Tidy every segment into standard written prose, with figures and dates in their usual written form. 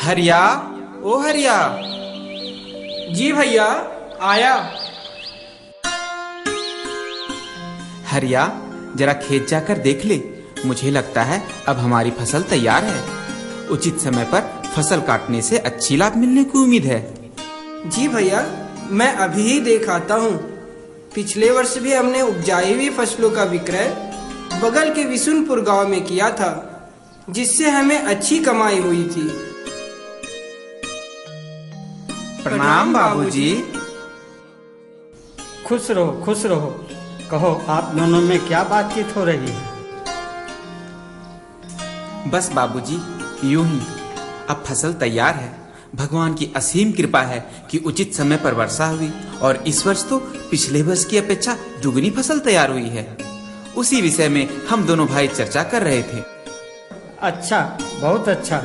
हरिया, ओ हरिया। जी भैया, आया। हरिया, जरा खेत जाकर देख ले। मुझे लगता है अब हमारी फसल तैयार है। उचित समय पर फसल काटने से अच्छी लाभ मिलने की उम्मीद है। जी भैया, मैं अभी ही देख आता हूँ। पिछले वर्ष भी हमने उपजाई हुई फसलों का विक्रय बगल के विशुनपुर गांव में किया था, जिससे हमें अच्छी कमाई हुई थी। प्रणाम बाबूजी। खुश रहो, खुश रहो। कहो, आप दोनों में क्या बातचीत हो रही है? बस बाबूजी, यूं ही। अब फसल तैयार है। भगवान की असीम कृपा है कि उचित समय पर वर्षा हुई और इस वर्ष तो पिछले वर्ष की अपेक्षा दुगनी फसल तैयार हुई है। उसी विषय में हम दोनों भाई चर्चा कर रहे थे। अच्छा, बहुत अच्छा।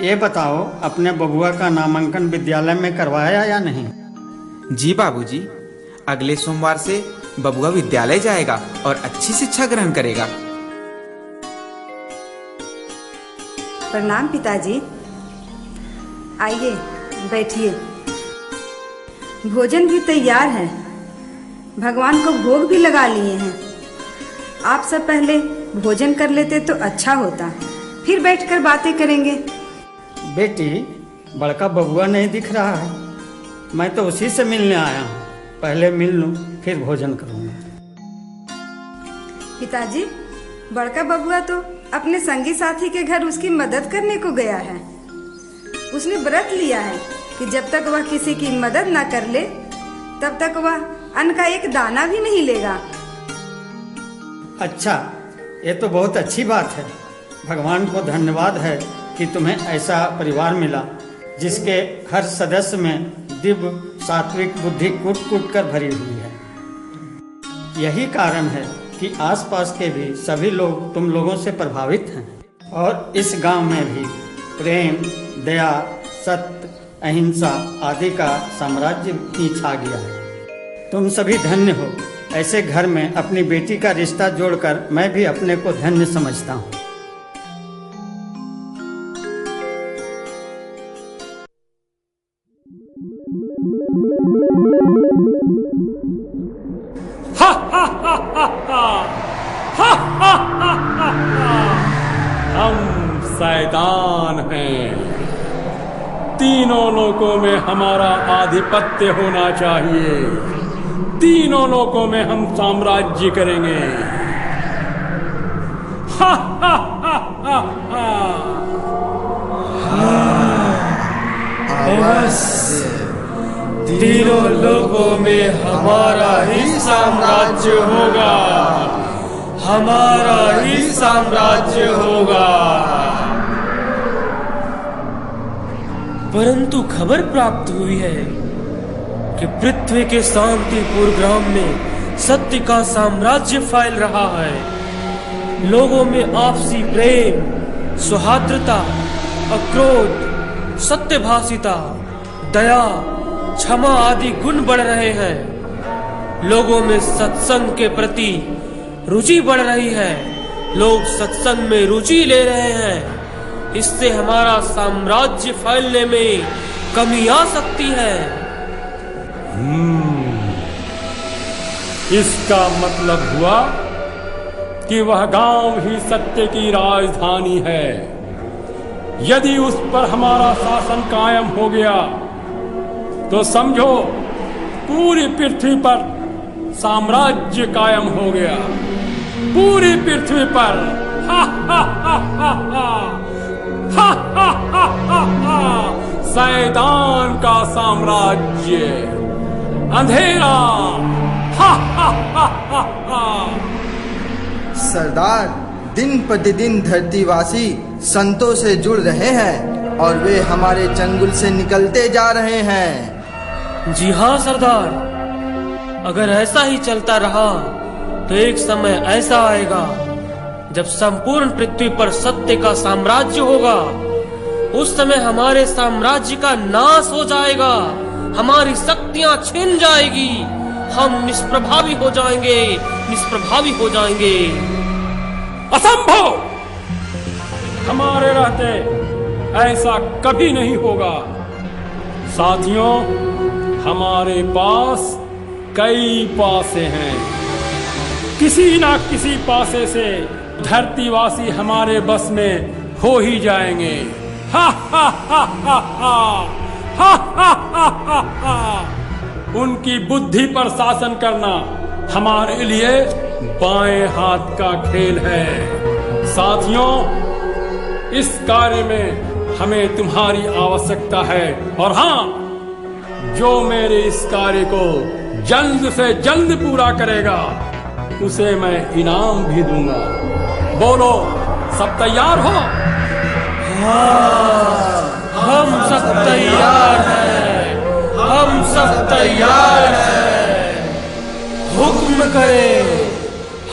ये बताओ, अपने बबुआ का नामांकन विद्यालय में करवाया या नहीं? जी बाबूजी, अगले सोमवार से बबुआ विद्यालय जाएगा और अच्छी शिक्षा ग्रहण करेगा। प्रणाम पिताजी। आइए, बैठिए। भोजन भी तैयार है। भगवान को भोग भी लगा लिए हैं। आप सब पहले भोजन कर लेते तो अच्छा होता, फिर बैठकर बातें करेंगे। बेटी, बड़का बबुआ नहीं दिख रहा है। मैं तो उसी से मिलने आया हूँ। पहले मिल लूँ, फिर भोजन करूँगा। पिताजी, बड़का बबुआ तो अपने संगी साथी के घर उसकी मदद करने को गया है। उसने व्रत लिया है कि जब तक वह किसी की मदद न कर ले, तब तक वह अन्न का एक दाना भी नहीं लेगा। अच्छा, ये तो बहुत अच्छी बात है। भगवान को धन्यवाद है कि तुम्हें ऐसा परिवार मिला जिसके हर सदस्य में दिव्य सात्विक बुद्धि कूट कूट कर भरी हुई है। यही कारण है कि आसपास के भी सभी लोग तुम लोगों से प्रभावित हैं और इस गांव में भी प्रेम, दया, सत्य, अहिंसा आदि का साम्राज्य ही छा गया है। तुम सभी धन्य हो। ऐसे घर में अपनी बेटी का रिश्ता जोड़कर मैं भी अपने को धन्य समझता हूँ। हम शैतान हैं। तीनों लोकों में हमारा आधिपत्य होना चाहिए। तीनों लोकों में हम साम्राज्य करेंगे। अवश्य, तीनों लोकों में हमारा ही साम्राज्य होगा। हमारा ही साम्राज्य होगा। परंतु खबर प्राप्त हुई है कि पृथ्वी के शांतिपुर ग्राम में सत्य का साम्राज्य फैल रहा है। लोगों में आपसी प्रेम, सौहार्द्रता, अक्रोध, सत्यभाषिता, दया, क्षमा आदि गुण बढ़ रहे हैं। लोगों में सत्संग के प्रति रुचि बढ़ रही है। लोग सत्संग में रुचि ले रहे हैं। इससे हमारा साम्राज्य फैलने में कमी आ सकती है। इसका मतलब हुआ कि वह गांव ही सत्य की राजधानी है। यदि उस पर हमारा शासन कायम हो गया तो समझो पूरी पृथ्वी पर साम्राज्य कायम हो गया। पूरी पृथ्वी पर शैतान का साम्राज्य, अंधेरा। सरदार, दिन प्रतिदिन धरतीवासी संतों से जुड़ रहे हैं और वे हमारे चंगुल से निकलते जा रहे हैं। जी हाँ सरदार, अगर ऐसा ही चलता रहा तो एक समय ऐसा आएगा जब संपूर्ण पृथ्वी पर सत्य का साम्राज्य होगा। उस समय हमारे साम्राज्य का नाश हो जाएगा। हमारी शक्तियां छिन जाएगी। हम निष्प्रभावी हो जाएंगे, निष्प्रभावी हो जाएंगे। असंभव! हमारे रहते ऐसा कभी नहीं होगा। साथियों, हमारे पास कई पासे हैं। किसी ना किसी पासे से धरतीवासी हमारे बस में हो ही जाएंगे। हा हा हा हा हा हा हा हा हा हा। उनकी बुद्धि पर शासन करना हमारे लिए बाएं हाथ का खेल है। साथियों, इस कार्य में हमें तुम्हारी आवश्यकता है, और हाँ, जो मेरे इस कार्य को जल्द से जल्द पूरा करेगा उसे मैं इनाम भी दूंगा। बोलो, सब तैयार हो? हम सब तैयार हैं, हम सब तैयार हैं। हुक्म करें,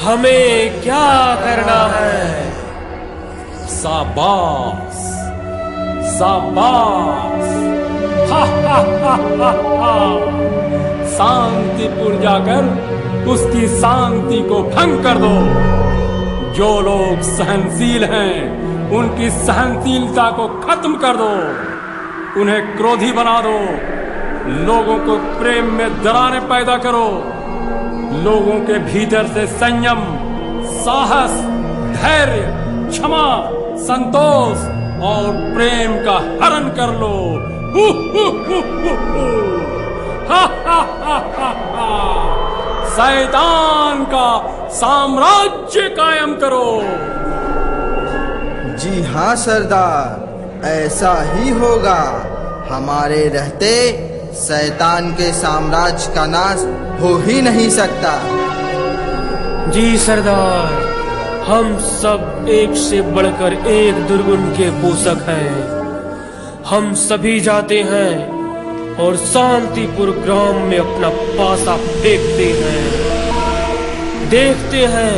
हमें क्या करना है? शाबाश, शाबाश। हा हा हा हा हा। शांतिपुर जाकर उसकी शांति को भंग कर दो। जो लोग सहनशील हैं, उनकी सहनशीलता को खत्म कर दो। उन्हें क्रोधी बना दो। लोगों को प्रेम में दरारें पैदा करो। लोगों के भीतर से संयम, साहस, धैर्य, क्षमा, संतोष और प्रेम का हरण कर लो। हु हु हु हु हु। हा हा हा हा हा। शैतान का साम्राज्य कायम करो। जी हाँ सरदार, ऐसा ही होगा। हमारे रहते शैतान के साम्राज्य का नाश हो ही नहीं सकता। जी सरदार, हम सब एक से बढ़कर एक दुर्गुण के पोषक हैं। हम सभी जाते हैं और शांतिपुर ग्राम में अपना पासा फेंकते हैं। देखते हैं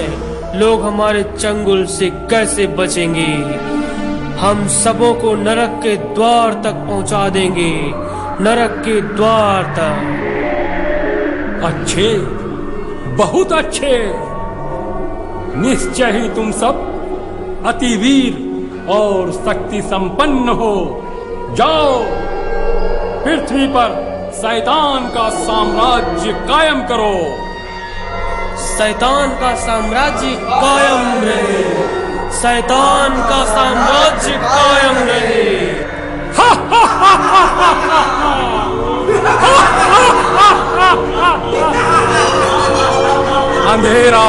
लोग हमारे चंगुल से कैसे बचेंगे। हम सबों को नरक के द्वार तक पहुंचा देंगे, नरक के द्वार तक। अच्छे, बहुत अच्छे। निश्चय ही तुम सब अति वीर और शक्ति संपन्न हो। जाओ, पृथ्वी पर शैतान का साम्राज्य कायम करो। शैतान का साम्राज्य कायम रहे, शैतान का साम्राज्य कायम रहे। हा हा हा हा हा हा हा। अंधेरा।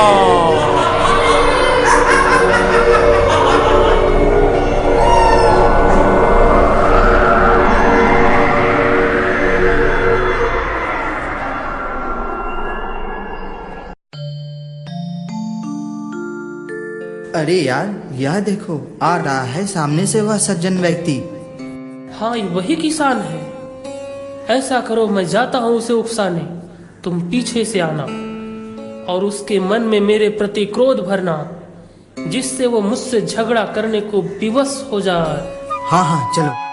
अरे यार, यह देखो, आ रहा है सामने से वह सज्जन व्यक्ति। हाँ, ये वही किसान है। ऐसा करो, मैं जाता हूँ उसे उकसाने, तुम पीछे से आना और उसके मन में मेरे प्रति क्रोध भरना, जिससे वो मुझसे झगड़ा करने को विवश हो जाए। हाँ हाँ, चलो।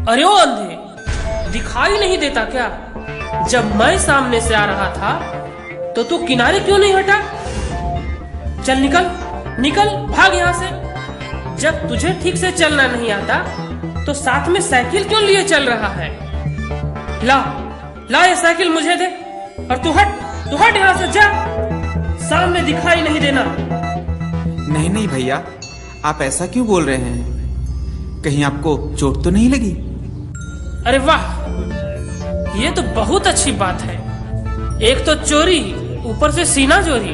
अरे ओ अंधे, दिखाई नहीं देता क्या? जब मैं सामने से आ रहा था तो तू किनारे क्यों नहीं हटा? चल निकल, निकल, भाग यहाँ से। जब तुझे ठीक से चलना नहीं आता तो साथ में साइकिल क्यों लिए चल रहा है? ला, ला ये साइकिल मुझे दे, और तू हट यहाँ से, जा। सामने दिखाई नहीं देना। नहीं नहीं भैया, आप ऐसा क्यों बोल रहे हैं? कहीं आपको चोट तो नहीं लगी? अरे वाह, ये तो बहुत अच्छी बात है। एक तो चोरी, ऊपर से सीना चोरी।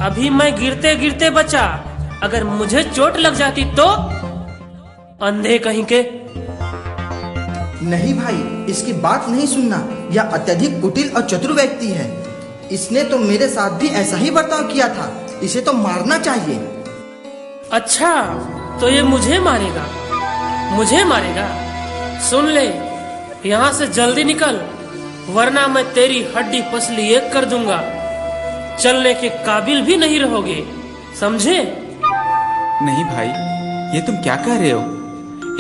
अभी मैं गिरते गिरते बचा, अगर मुझे चोट लग जाती तो? अंधे कहीं के। नहीं भाई, इसकी बात नहीं सुनना। यह अत्यधिक कुटिल और चतुर व्यक्ति है। इसने तो मेरे साथ भी ऐसा ही बर्ताव किया था। इसे तो मारना चाहिए। अच्छा, तो ये मुझे मारेगा, मुझे मारेगा? सुन ले, यहाँ से जल्दी निकल, वरना मैं तेरी हड्डी पसली एक कर दूंगा। चलने के काबिल भी नहीं रहोगे, समझे? नहीं भाई, ये तुम क्या कह रहे हो?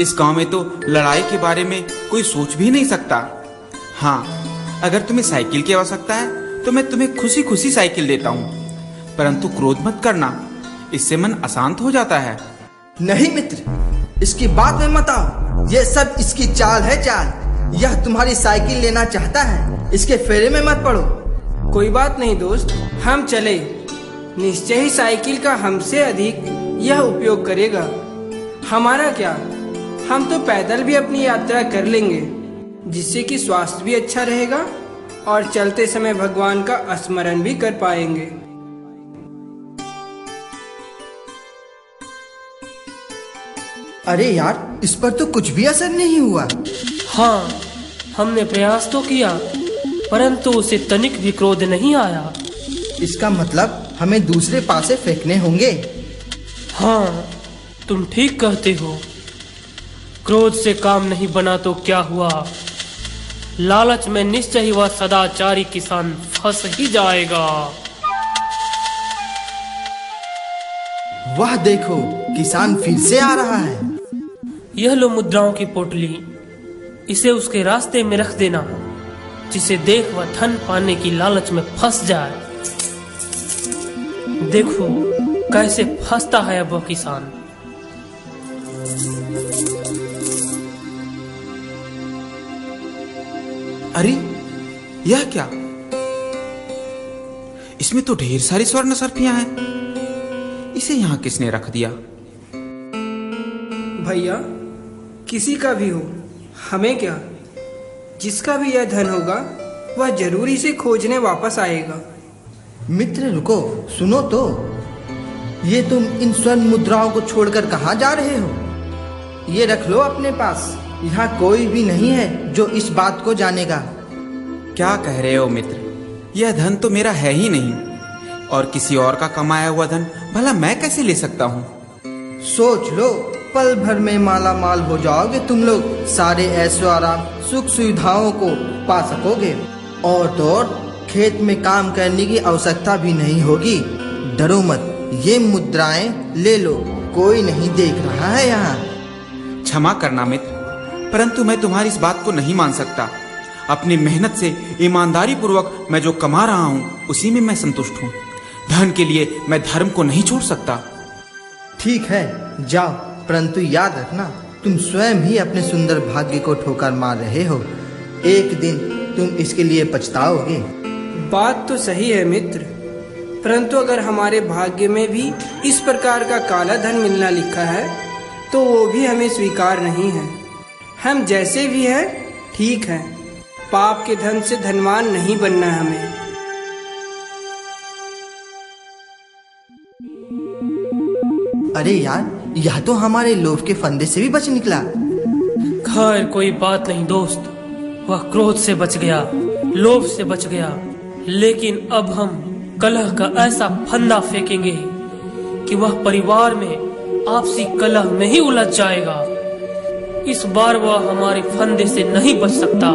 इस गांव में तो लड़ाई के बारे में कोई सोच भी नहीं सकता। हाँ, अगर तुम्हें साइकिल की आवश्यकता है तो मैं तुम्हें खुशी खुशी साइकिल देता हूँ, परंतु क्रोध मत करना, इससे मन अशांत हो जाता है। नहीं मित्र, इसकी बात में मत आओ। ये सब इसकी चाल है, चाल। यह तुम्हारी साइकिल लेना चाहता है, इसके फेरे में मत पड़ो। कोई बात नहीं दोस्त, हम चले। निश्चय ही साइकिल का हमसे अधिक यह उपयोग करेगा। हमारा क्या, हम तो पैदल भी अपनी यात्रा कर लेंगे, जिससे कि स्वास्थ्य भी अच्छा रहेगा और चलते समय भगवान का स्मरण भी कर पाएंगे। अरे यार, इस पर तो कुछ भी असर नहीं हुआ। हाँ, हमने प्रयास तो किया, परंतु उसे तनिक भी क्रोध नहीं आया। इसका मतलब हमें दूसरे पासे फेंकने होंगे। हाँ, तुम ठीक कहते हो। क्रोध से काम नहीं बना तो क्या हुआ, लालच में निश्चय ही वह सदाचारी किसान फंस ही जाएगा। वह देखो, किसान फिर से आ रहा है। यह लो मुद्राओं की पोटली, इसे उसके रास्ते में रख देना, जिसे देख वह धन पाने की लालच में फंस जाए। देखो कैसे फंसता है अब वह किसान। अरे यह क्या, इसमें तो ढेर सारी स्वर्ण सर्फियां हैं, इसे यहाँ किसने रख दिया? भैया, किसी का भी हो, हमें क्या। जिसका भी यह धन होगा वह जरूर इसे खोजने वापस आएगा। मित्र रुको, सुनो तो। ये तुम इन स्वर्ण मुद्राओं को छोड़कर कहाँ जा रहे हो? ये रख लो अपने पास। यहाँ कोई भी नहीं है जो इस बात को जानेगा। क्या कह रहे हो मित्र, यह धन तो मेरा है ही नहीं, और किसी और का कमाया हुआ धन भला मैं कैसे ले सकता हूँ? सोच लो, पल भर में माला माल हो जाओगे तुम लोग। सारे ऐशो आराम, सुख सुविधाओं को पा सकोगे, और तो और खेत में काम करने की आवश्यकता भी नहीं होगी। डरो मत, ये मुद्राएं ले लो, कोई नहीं देख रहा है यहाँ। क्षमा करना मित्र, परंतु मैं तुम्हारी इस बात को नहीं मान सकता। अपनी मेहनत से ईमानदारी पूर्वक मैं जो कमा रहा हूँ उसी में मैं संतुष्ट हूँ। धन के लिए मैं धर्म को नहीं छोड़ सकता। ठीक है, जाओ, परंतु याद रखना, तुम स्वयं ही अपने सुंदर भाग्य को ठोकर मार रहे हो। एक दिन तुम इसके लिए पछताओगे। बात तो सही है मित्र, परंतु अगर हमारे भाग्य में भी इस प्रकार का काला धन मिलना लिखा है तो वो भी हमें स्वीकार नहीं है। हम जैसे भी हैं ठीक है, पाप के धन से धनवान नहीं बनना है हमें। अरे यार, यह तो हमारे लोभ के फंदे से भी बच निकला। खैर कोई बात नहीं दोस्त, वह क्रोध से बच गया, लोभ से बच गया, लेकिन अब हम कलह का ऐसा फंदा फेंकेंगे कि वह परिवार में आपसी कलह में ही उलझ जाएगा। इस बार वह हमारे फंदे से नहीं बच सकता।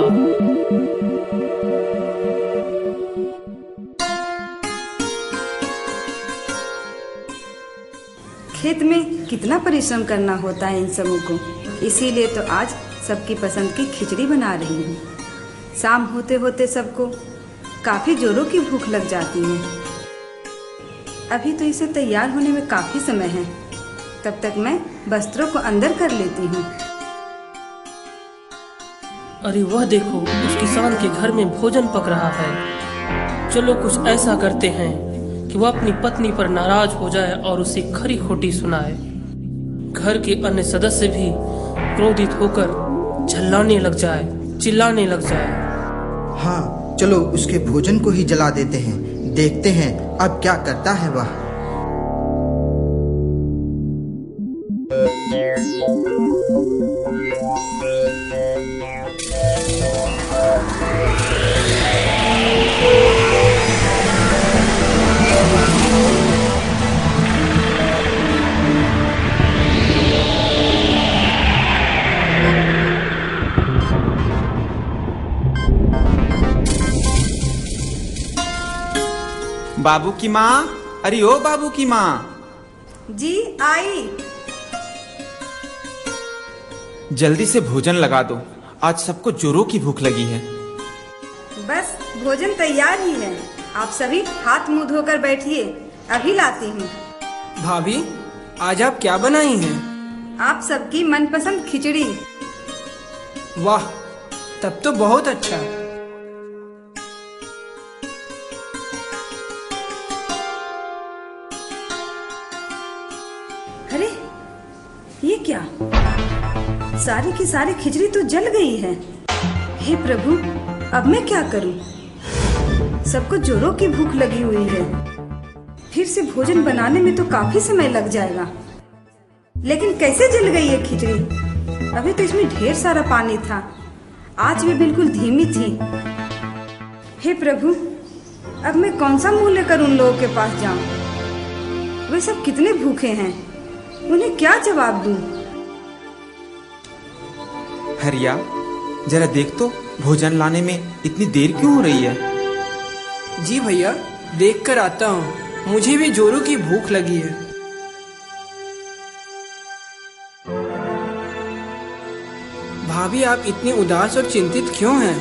खेत में कितना परिश्रम करना होता है इन सबों को, इसीलिए तो आज सबकी पसंद की खिचड़ी बना रही हूँ। शाम होते होते सबको काफी जोरों की भूख लग जाती है। अभी तो इसे तैयार होने में काफी समय है, तब तक मैं वस्त्रों को अंदर कर लेती हूँ। अरे वह देखो, उस किसान के घर में भोजन पक रहा है। चलो कुछ ऐसा करते हैं कि वह अपनी पत्नी पर नाराज हो जाए और उसे खरी खोटी सुनाए। घर के अन्य सदस्य भी क्रोधित होकर झल्लाने लग जाए, चिल्लाने लग जाए। हाँ, चलो उसके भोजन को ही जला देते हैं, देखते हैं अब क्या करता है वह। बाबू की माँ, अरे ओ बाबू की माँ। जी आई। जल्दी से भोजन लगा दो, आज सबको जोरों की भूख लगी है। बस भोजन तैयार ही है। आप सभी हाथ मुंह धोकर बैठिए, अभी लाती हूँ। भाभी, आज आप क्या बनाई हैं? आप सबकी मनपसंद खिचड़ी। वाह, तब तो बहुत अच्छा। अरे ये क्या, सारी की सारी खिचड़ी तो जल गई है। हे प्रभु, अब मैं क्या करूं? सबको जोरों की भूख लगी हुई है। फिर से भोजन बनाने में तो काफी समय लग जाएगा। लेकिन कैसे जल गई ये खिचड़ी? अभी तो इसमें ढेर सारा पानी था, आँच भी बिल्कुल धीमी थी। हे प्रभु, अब मैं कौन सा मुंह लेकर उन लोगों के पास जाऊं? वे सब कितने भूखे हैं, उन्हें क्या जवाब दूं? हरिया, जरा देख तो भोजन लाने में इतनी देर क्यों हो रही है? जी भैया, देख कर आता हूँ, मुझे भी जोरों की भूख लगी है। भाभी, आप इतनी उदास और चिंतित क्यों हैं?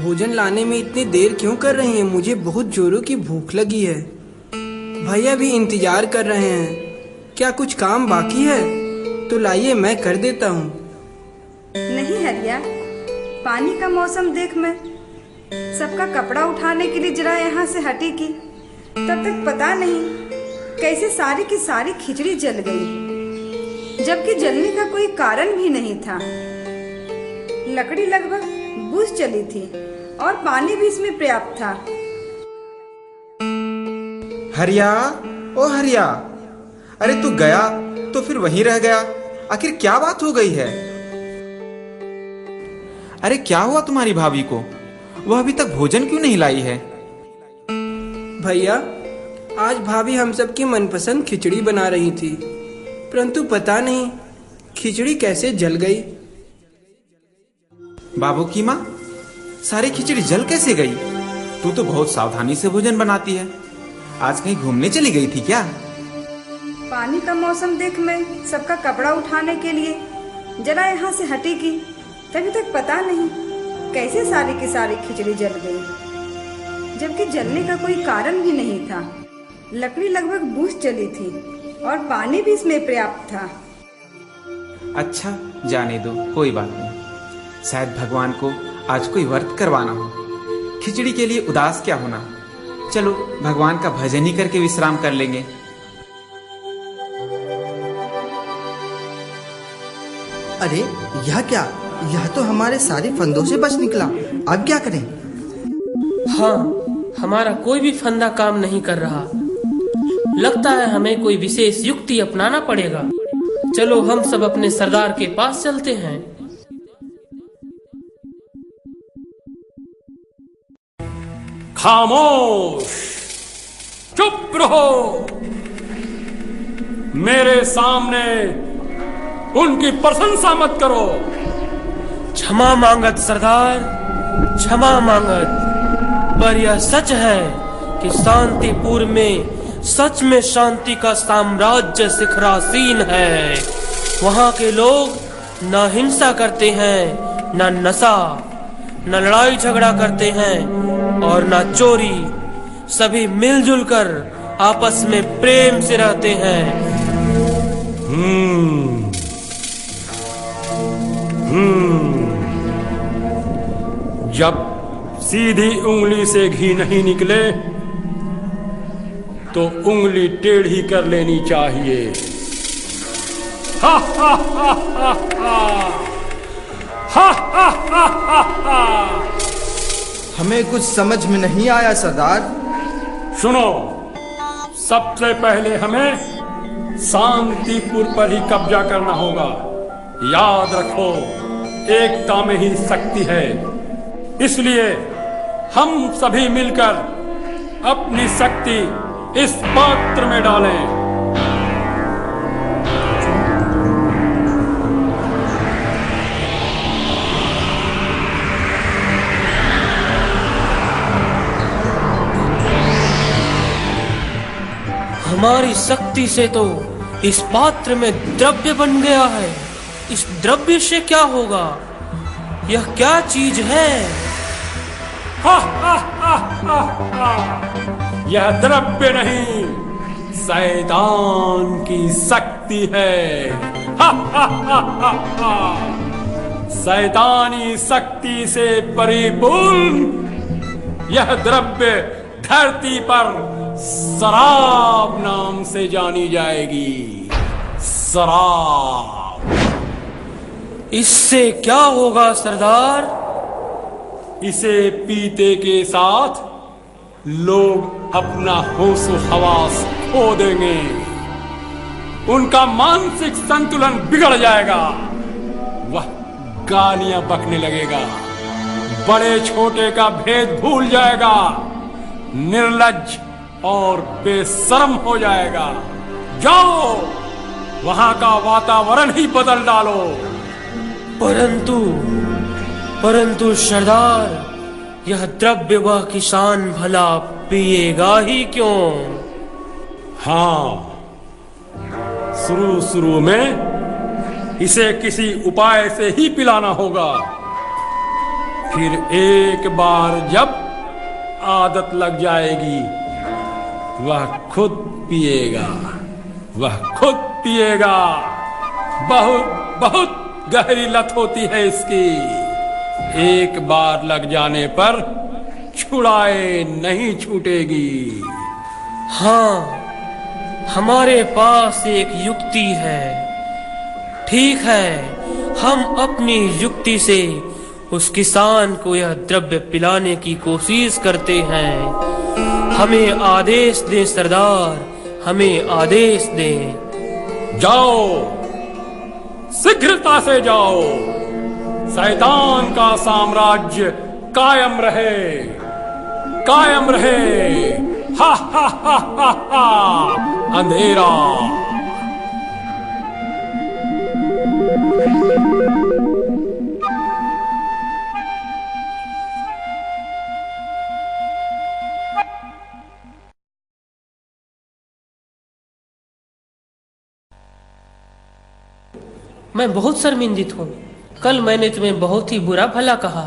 भोजन लाने में इतनी देर क्यों कर रही हैं? मुझे बहुत जोरों की भूख लगी है। भैया भी इंतजार कर रहे हैं। क्या कुछ काम बाकी है? तो लाइए, मैं कर देता हूँ। नहीं हरिया, पानी का मौसम देख मैं सबका कपड़ा उठाने के लिए जरा यहाँ से हटी की, तब तक पता नहीं कैसे सारी की सारी खिचड़ी जल गई, जबकि जलने का कोई कारण भी नहीं था। लकड़ी लगभग बुझ चली थी और पानी भी इसमें पर्याप्त था। हरिया, ओ हरिया, अरे तू गया तो फिर वहीं रह गया। आखिर क्या बात हो गई है? अरे क्या हुआ तुम्हारी भाभी को? वह अभी तक भोजन क्यों नहीं लाई है? भैया, आज भाभी हम सबकी मनपसंद खिचड़ी बना रही थी, परंतु पता नहीं खिचड़ी कैसे जल गई। बाबू की माँ, सारी खिचड़ी जल कैसे गई? तू तो बहुत सावधानी से भोजन बनाती है। आज कहीं घूमने चली गई थी क्या? पानी का मौसम देख मैं सबका कपड़ा उठाने के लिए जरा यहाँ से हटी की, तभी तक पता नहीं कैसे सारी की सारी खिचड़ी जल गई, जबकि जलने का कोई कारण भी नहीं था। लकड़ी लगभग बुझ चली थी और पानी भी इसमें पर्याप्त था। अच्छा, जाने दो, कोई बात नहीं। शायद भगवान को आज कोई व्रत करवाना हो। खिचड़ी के लिए उदास क्या होना। चलो भगवान का भजन ही करके विश्राम कर लेंगे। अरे यह क्या? यह तो हमारे सारे फंदों से बच निकला। अब क्या करें? हाँ, हमारा कोई भी फंदा काम नहीं कर रहा। लगता है हमें कोई विशेष युक्ति अपनाना पड़ेगा। चलो हम सब अपने सरदार के पास चलते हैं। खामोश, चुप रहो। मेरे सामने उनकी प्रशंसा मत करो। क्षमा मांगत सरदार, क्षमा मांगत। पर यह सच है कि शांतिपुर में सच में शांति का साम्राज्य शिखरासीन है। वहाँ के लोग न हिंसा करते हैं, न नशा, न लड़ाई झगड़ा करते हैं और न चोरी। सभी मिलजुल कर आपस में प्रेम से रहते हैं। जब सीधी उंगली से घी नहीं निकले तो उंगली टेढ़ी कर लेनी चाहिए। हा हा हा हा हा हा हा हा हा हा। हमें कुछ समझ में नहीं आया सरदार। सुनो, सबसे पहले हमें शांतिपुर पर ही कब्जा करना होगा। याद रखो, एकता में ही शक्ति है। इसलिए हम सभी मिलकर अपनी शक्ति इस पात्र में डालें। हमारी शक्ति से तो इस पात्र में द्रव्य बन गया है। इस द्रव्य से क्या होगा? यह क्या चीज है? हा हा हा हा हा। यह द्रव्य नहीं, शैतान की शक्ति है। हा हा हा हा हा। शैतानी शक्ति से परिपूर्ण यह द्रव्य धरती पर शराब नाम से जानी जाएगी। शराब। इससे क्या होगा सरदार? इसे पीते के साथ लोग अपना होश व हवास खो देंगे। उनका मानसिक संतुलन बिगड़ जाएगा। वह गालियां बकने लगेगा, बड़े छोटे का भेद भूल जाएगा, निर्लज्ज और बेशर्म हो जाएगा। जाओ, वहां का वातावरण ही बदल डालो। परंतु सरदार, यह द्रव्य वह किसान भला पिएगा ही क्यों? हाँ, शुरू में इसे किसी उपाय से ही पिलाना होगा। फिर एक बार जब आदत लग जाएगी, वह खुद पिएगा। बहुत बहुत गहरी लत होती है इसकी। एक बार लग जाने पर छुड़ाए नहीं छूटेगी। हाँ, हमारे पास एक युक्ति है। ठीक है, हम अपनी युक्ति से उस किसान को यह द्रव्य पिलाने की कोशिश करते हैं। हमें आदेश दें सरदार, हमें आदेश दें। जाओ, शीघ्रता से जाओ। शैतान का साम्राज्य कायम रहे। हा हा हा हा हा। अंधेरा। मैं बहुत शर्मिंदित हूँ। कल मैंने तुम्हें बहुत ही बुरा भला कहा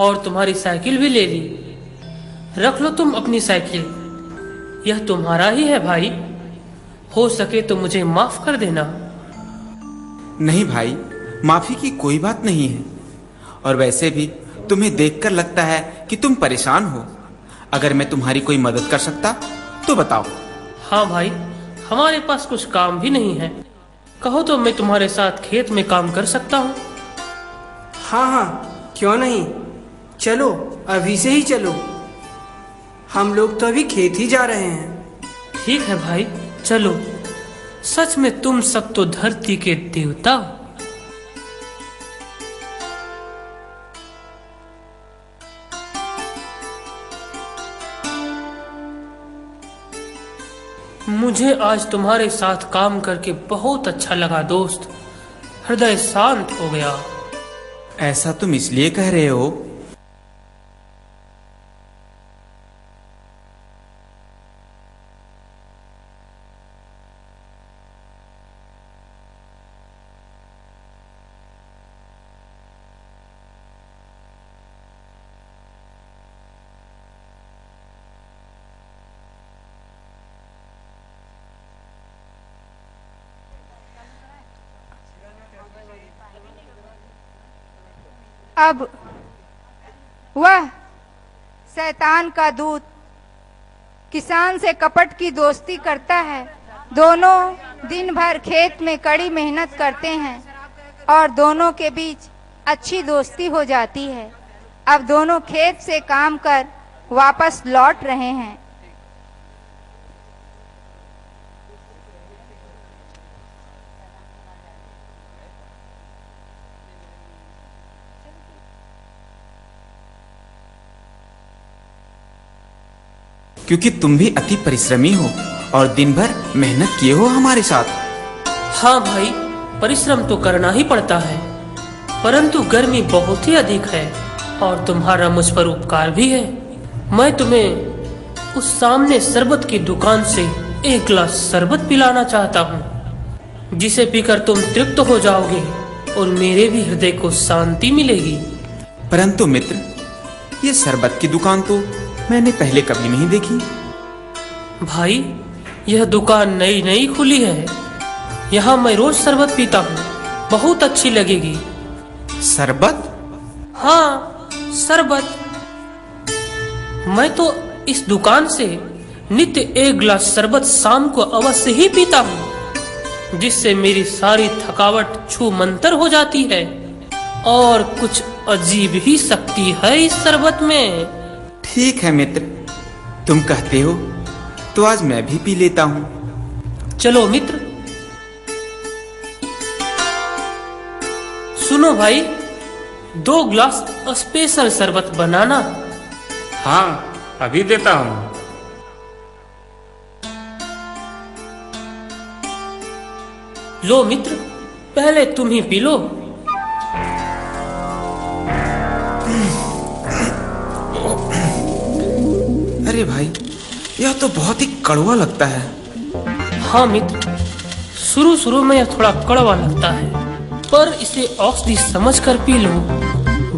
और तुम्हारी साइकिल भी ले ली। रख लो तुम अपनी साइकिल, यह तुम्हारा ही है भाई। हो सके तो मुझे माफ कर देना। नहीं भाई, माफी की कोई बात नहीं है। और वैसे भी तुम्हें देखकर लगता है कि तुम परेशान हो। अगर मैं तुम्हारी कोई मदद कर सकता तो बताओ। हाँ भाई, हमारे पास कुछ काम भी नहीं है। कहो तो मैं तुम्हारे साथ खेत में काम कर सकता हूँ। हाँ, क्यों नहीं। चलो, अभी से ही चलो। हम लोग तो अभी खेत ही जा रहे हैं। ठीक है भाई, चलो। सच में तुम सब तो धरती के देवता हो। मुझे आज तुम्हारे साथ काम करके बहुत अच्छा लगा दोस्त। हृदय शांत हो गया। ऐसा तुम इसलिए कह रहे हो? अब वह शैतान का दूत किसान से कपट की दोस्ती करता है। दोनों दिन भर खेत में कड़ी मेहनत करते हैं और दोनों के बीच अच्छी दोस्ती हो जाती है। अब दोनों खेत से काम कर वापस लौट रहे हैं। क्योंकि तुम भी अति परिश्रमी हो और दिन भर मेहनत किए हो हमारे साथ। हाँ भाई, परिश्रम तो करना ही पड़ता है, परंतु गर्मी बहुत ही अधिक है और तुम्हारा मुझ पर उपकार भी है। मैं तुम्हें उस सामने शरबत की दुकान से एक गिलास शरबत पिलाना चाहता हूँ, जिसे पीकर तुम तृप्त हो जाओगे और मेरे भी हृदय को शांति मिलेगी। परंतु मित्र, ये शरबत की दुकान तो मैंने पहले कभी नहीं देखी। भाई, यह दुकान नई नई खुली है। यहाँ मैं रोज शरबत पीता हूँ, बहुत अच्छी लगेगी। शरबत? हाँ, शरबत। मैं तो इस दुकान से नित्य 1 गिलास शरबत शाम को अवश्य ही पीता हूँ, जिससे मेरी सारी थकावट छू मंतर हो जाती है। और कुछ अजीब ही शक्ति है इस शरबत में। ठीक है मित्र, तुम कहते हो तो आज मैं भी पी लेता हूँ। चलो मित्र। सुनो भाई, 2 गिलास स्पेशल शरबत बनाना। हाँ, अभी देता हूँ। लो मित्र, पहले तुम ही पी लो। अरे भाई, यह तो बहुत ही कड़वा लगता है। हाँ मित्र, शुरू शुरू में यह थोड़ा कड़वा लगता है, पर इसे औषधि समझकर पी लो,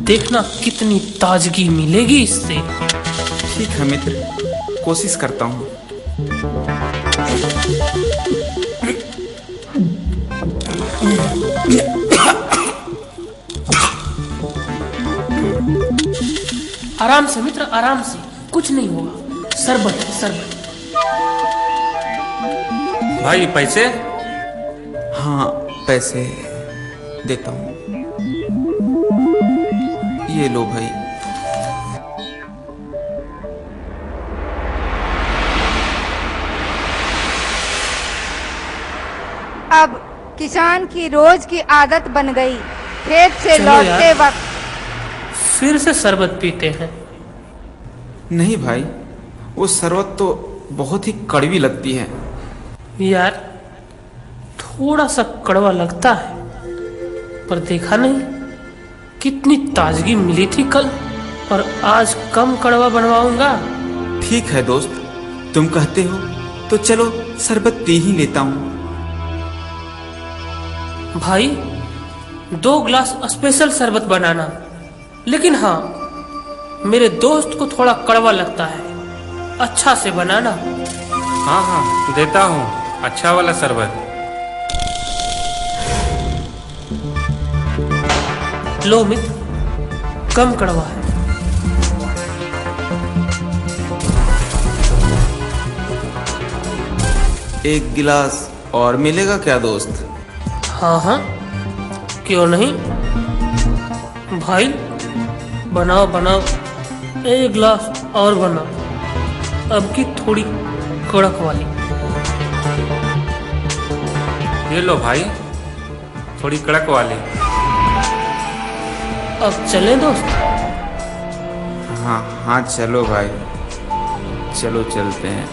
देखना कितनी ताजगी मिलेगी इससे। ठीक है मित्र, कोशिश करता हूँ। आराम से मित्र, आराम से, कुछ नहीं होगा। शरबत है, शरबत। भाई पैसे? हाँ, पैसे देता हूँ। ये लो भाई। अब किसान की रोज की आदत बन गई, खेत से चलो लौटते यार, वक्त फिर से शरबत पीते हैं। नहीं भाई, वो शरबत तो बहुत ही कड़वी लगती है। यार, थोड़ा सा कड़वा लगता है, पर देखा नहीं कितनी ताजगी मिली थी कल, और आज कम कड़वा बनवाऊंगा। ठीक है दोस्त, तुम कहते हो तो चलो शरबत पी ही लेता हूँ। भाई, 2 गिलास स्पेशल शरबत बनाना, लेकिन हाँ, मेरे दोस्त को थोड़ा कड़वा लगता है, अच्छा से बनाना। हाँ हाँ, देता हूँ अच्छा वाला शरबत। लो मित्र, कम कड़वा है। एक गिलास और मिलेगा क्या दोस्त? हाँ हाँ, क्यों नहीं। भाई, बनाओ बनाओ, 1 गिलास और बनाओ, अब की थोड़ी कड़क वाली। ये लो भाई, थोड़ी कड़क वाली। अब चलें दोस्त? हाँ हाँ, चलो भाई, चलो चलते हैं।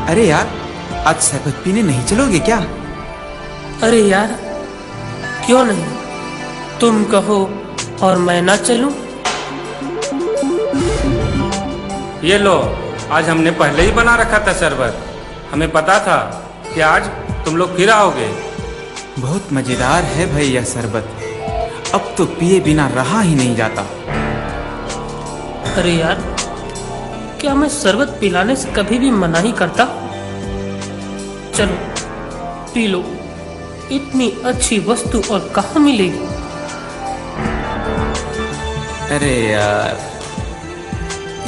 अरे यार, आज शरबत पीने नहीं चलोगे क्या? अरे यार, क्यों नहीं, तुम कहो और मैं ना चलूं? ये लो, आज हमने पहले ही बना रखा था शरबत। हमें पता था कि आज तुम लोग फिर आओगे। बहुत मजेदार है भाई यह शरबत, अब तो पिए बिना रहा ही नहीं जाता। अरे यार, क्या मैं शरबत पिलाने से कभी भी मना ही करता? चलो पी लो, इतनी अच्छी वस्तु और कहाँ मिलेगी। अरे यार,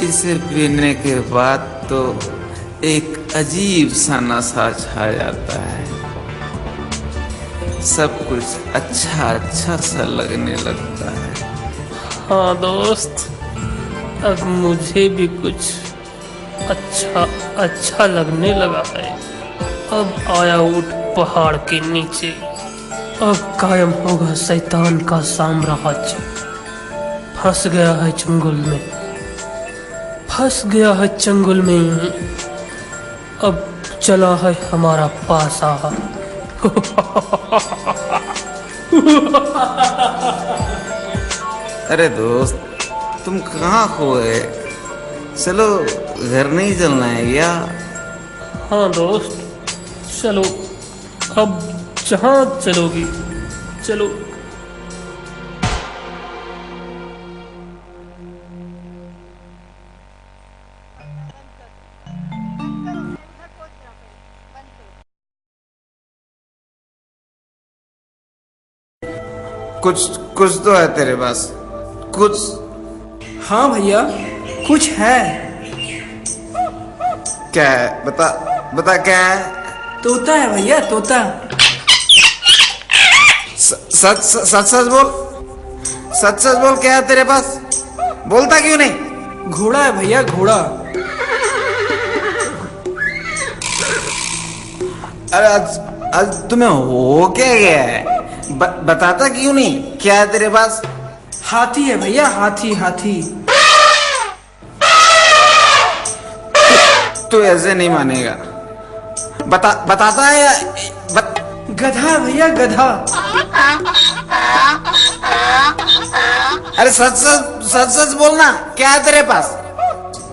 इसे पीने के बाद तो एक अजीब सा नशा छा जाता है, सब कुछ अच्छा अच्छा सा लगने लगता है। हाँ दोस्त, अब मुझे भी कुछ अच्छा अच्छा लगने लगा है। अब आया ऊँट पहाड़ के नीचे, अब कायम होगा शैतान का साम्राज्य। फंस गया है चंगुल में, फंस गया है चंगुल में, अब चला है हमारा पासा। अरे दोस्त, तुम कहाँ खोए? चलो घर नहीं चलना है क्या? हाँ दोस्त, चलो अब जहां चलोगी चलो। कुछ कुछ तो है तेरे पास, कुछ। हाँ भैया, कुछ है। क्या है? बता बता, क्या है? तोता है भैया, तोता। सच सच सच बोल, सच सच बोल, क्या है तेरे पास? बोलता क्यों नहीं? घोड़ा है भैया, घोड़ा। अरे आज तुम्हें हो क्या गया है? बताता क्यों नहीं? क्या है तेरे पास? हाथी है भैया, हाथी हाथी। तू ऐसे नहीं मानेगा। बताता है या गधा है भैया, गधा। अरे सच सच सच सच बोलना, क्या है तेरे पास?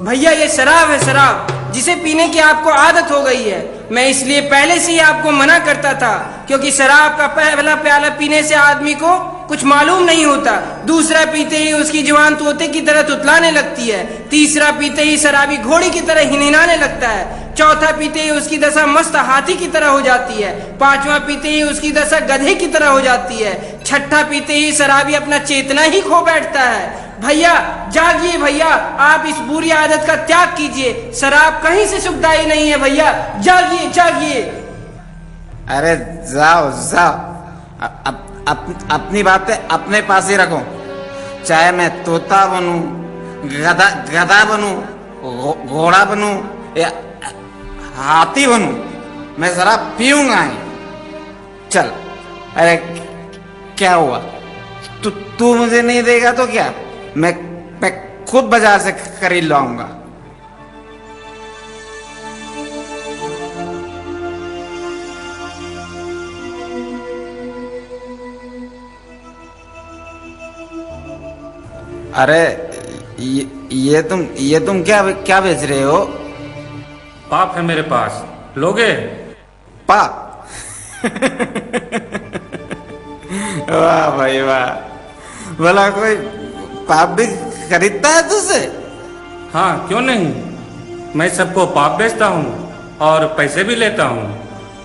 भैया ये शराब है, शराब, जिसे पीने की आपको आदत हो गई है। मैं इसलिए पहले से ही आपको मना करता था, क्योंकि शराब का पहला प्याला पीने से आदमी को कुछ मालूम नहीं होता। दूसरा पीते ही उसकी जुबान तोते की तरह तुतलाने लगती है। तीसरा पीते ही शराबी घोड़ी की तरह हिनहिनाने लगता है। चौथा पीते ही उसकी दशा मस्त हाथी की तरह हो जाती है। पांचवा पीते ही उसकी दशा गधे की तरह हो जाती है। छठा पीते ही शराबी अपना चेतना ही खो बैठता है। भैया जागिए भैया, आप इस बुरी आदत का त्याग कीजिए। शराब कहीं से सुखदायी नहीं है भैया, जागिए जागिए। अरे जाओ जाओ, अपनी बातें अपने पास ही रखो। चाहे मैं तोता बनूं, गधा बनूं, घोड़ा बनूं या हाथी बनूं, मैं शराब पीऊंगा ही। चल। अरे क्या हुआ? तू मुझे नहीं देगा तो क्या? मैं खुद बाजार से खरीद लाऊंगा। अरे ये तुम क्या बेच रहे हो? पाप है मेरे पास, लोगे? पाप? वाह भाई वाह, भला कोई पाप भी खरीदता है तुझसे? हाँ, क्यों नहीं। मैं सबको पाप बेचता हूँ और पैसे भी लेता हूँ।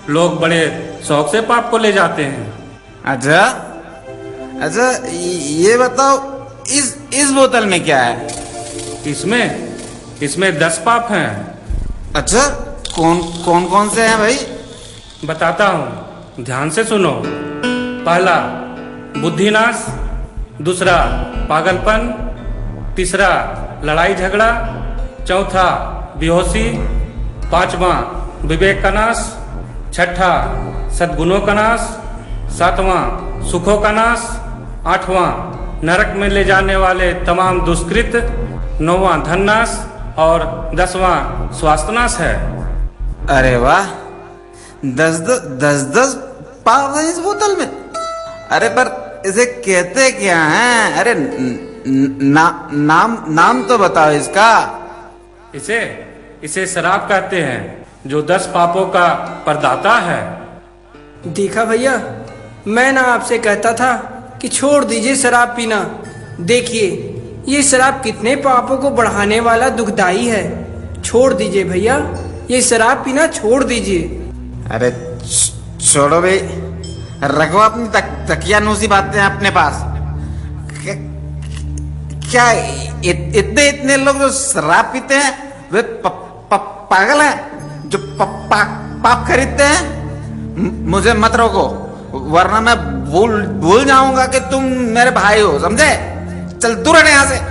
लोग बड़े शौक से पाप को ले जाते हैं। अच्छा अच्छा, ये बताओ, इस बोतल में क्या है? इसमें 10 पाप हैं। अच्छा, कौन से हैं भाई? बताता हूँ, ध्यान से सुनो। पहला बुद्धिनाश, दूसरा पागलपन, तीसरा लड़ाई झगड़ा, चौथा बेहोशी, पांचवा विवेक का नाश, छठा सद्गुणों का नाश, सातवां सुखों का नाश, आठवां नरक में ले जाने वाले तमाम दुष्कृत, नौवां धन नाश और 10वां स्वास्थ्य नाश है। अरे वाह, 10 पाप है इस बोतल में। अरे पर इसे कहते क्या हैं? अरे नाम तो बताओ इसका। इसे शराब कहते हैं, जो 10 पापों का परदाता है। देखा भैया, मैं ना आपसे कहता था कि छोड़ दीजिए शराब पीना। देखिए ये शराब कितने पापों को बढ़ाने वाला दुखदाई है। छोड़ दीजिए भैया, ये शराब पीना छोड़ दीजिए। अरे छोड़ो भाई, रखो अपनी तकियानूसी बातें अपने पास। क्या इतने लोग जो शराब पीते हैं वे पागल हैं जो पाप खरीदते हैं? मुझे मत रोको, वरना मैं भूल जाऊंगा कि तुम मेरे भाई हो, समझे? चल दूर रहने यहां से।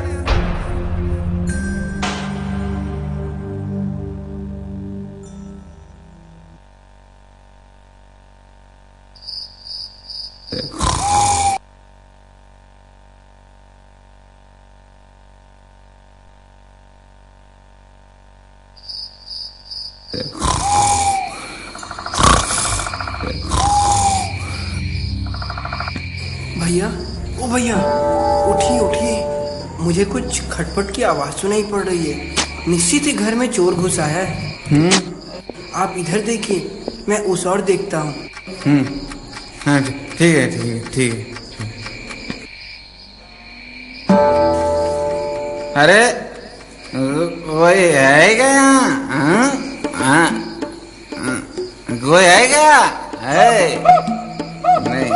भैया, ओ भैया, उठिए उठिए, मुझे कुछ खटपट की आवाज सुनाई पड़ रही है। निश्चित ही घर में चोर घुस आया है। आप इधर देखिए, मैं उस ओर देखता हूँ। हाँ ठीक है ठीक है ठीक है। अरे कोई है क्या यहाँ? कोई है क्या? है नहीं,